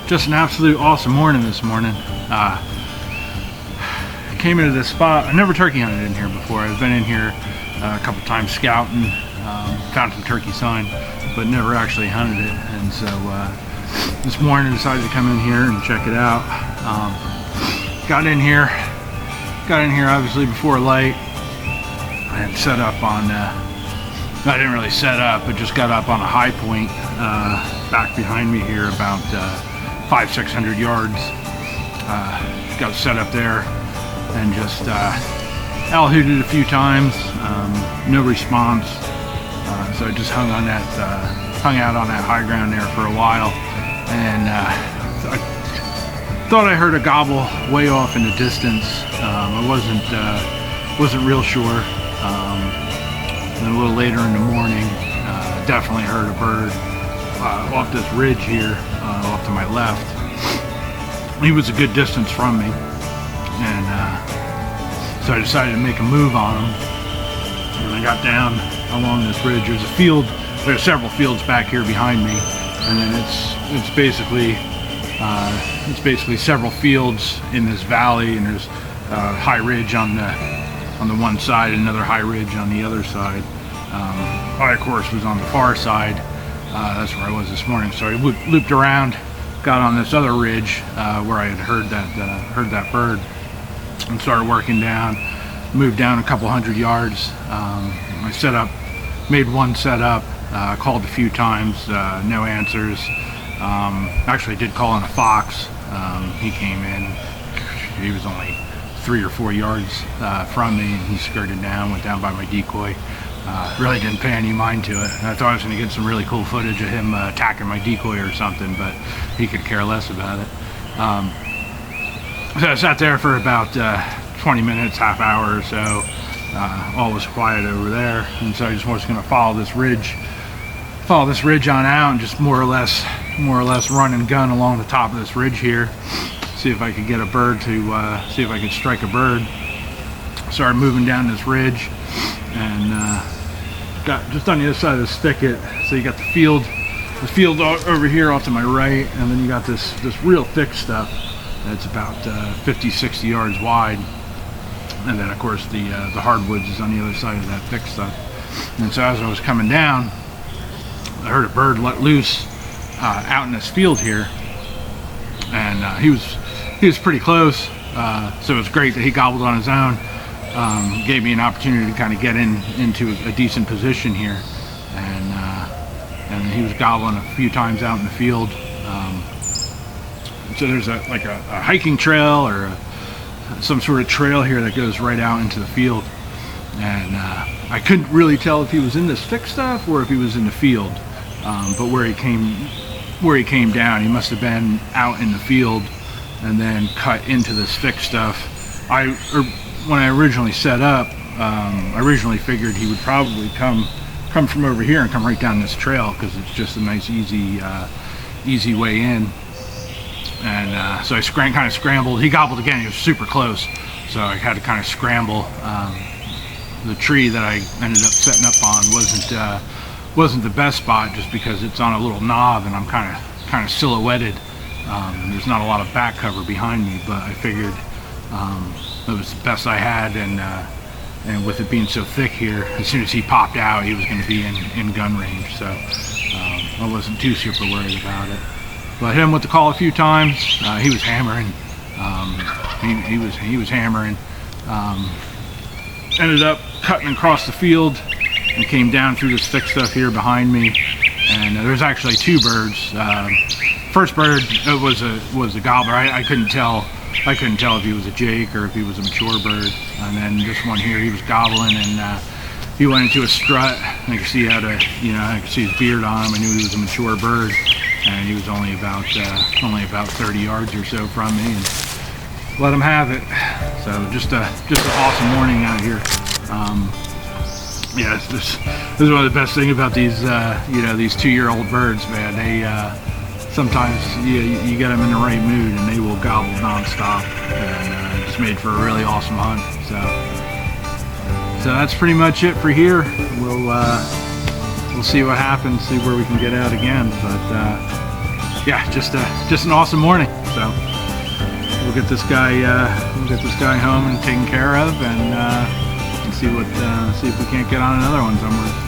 Just an absolute awesome morning this morning. Came into this spot. I never turkey hunted in here before. I've been in here a couple times scouting, found some turkey sign, but never actually hunted it. And so this morning I decided to come in here and check it out. Got in here obviously before light. I had set up on, I didn't really set up, but just got up on a high point back behind me here about 500-600 yards. Got set up there and just hooted a few times, no response. So I just hung out on that high ground there for a while, and I thought I heard a gobble way off in the distance. I wasn't real sure. And a little later in the morning, definitely heard a bird off this ridge here, off to my left. He was a good distance from me, and so I decided to make a move on him. And I got down along this ridge. There's a field. There's several fields back here behind me, and then it's basically several fields in this valley, and there's a high ridge on the one side, another high ridge on the other side. I, of course, was on the far side. That's where I was this morning. So I looped around, got on this other ridge where I had heard that bird, and started working down. Moved down a couple hundred yards. I set up, made one setup, called a few times, no answers. Actually, I did call in a fox. He came in. He was only 3 or 4 yards from me, and he skirted down, went down by my decoy. Really didn't pay any mind to it. I thought I was going to get some really cool footage of him attacking my decoy or something, but he could care less about it. So I sat there for about 20 minutes, half hour or so. All was quiet over there, and so I just was going to follow this ridge on out, and just more or less run and gun along the top of this ridge here. See if I could get a bird see if I could strike a bird. Started moving down this ridge, and got just on the other side of this thicket. So you got the field over here off to my right, and then you got this real thick stuff that's about 50-60 yards wide, and then of course the hardwoods is on the other side of that thick stuff. And so as I was coming down, I heard a bird let loose out in this field here, and he was pretty close, so it was great that he gobbled on his own. Gave me an opportunity to kind of get into a decent position here, and he was gobbling a few times out in the field. So there's a hiking trail or some sort of trail here that goes right out into the field, and I couldn't really tell if he was in this thick stuff or if he was in the field. But where he came down, he must have been out in the field and then cut into this thick stuff. When I originally set up, I originally figured he would probably come from over here and come right down this trail, because it's just a nice easy way in. And so I kind of scrambled. He gobbled again. He was super close, so I had to kind of scramble. The tree that I ended up setting up on wasn't the best spot, just because it's on a little knob and I'm kind of silhouetted. There's not a lot of back cover behind me, but I figured it was the best I had, and with it being so thick here, as soon as he popped out, he was going to be in gun range. So I wasn't too super worried about it. But I hit him with the call a few times. He was hammering. He was hammering. Ended up cutting across the field and came down through this thick stuff here behind me. And there's actually two birds. First bird was a gobbler. I couldn't tell if he was a jake or if he was a mature bird. And then this one here, he was gobbling, and he went into a strut. I could see I could see his beard on him. I knew he was a mature bird, and he was only about 30 yards or so from me, and let him have it. So just an awesome morning out here. Yeah, this is one of the best things about these these 2-year-old birds, man. They sometimes you get them in the right mood and they will gobble nonstop, and just made for a really awesome hunt. So that's pretty much it for here. We'll see what happens, see where we can get out again. But yeah, just an awesome morning. So we'll get this guy home and taken care of, and see if we can't get on another one somewhere.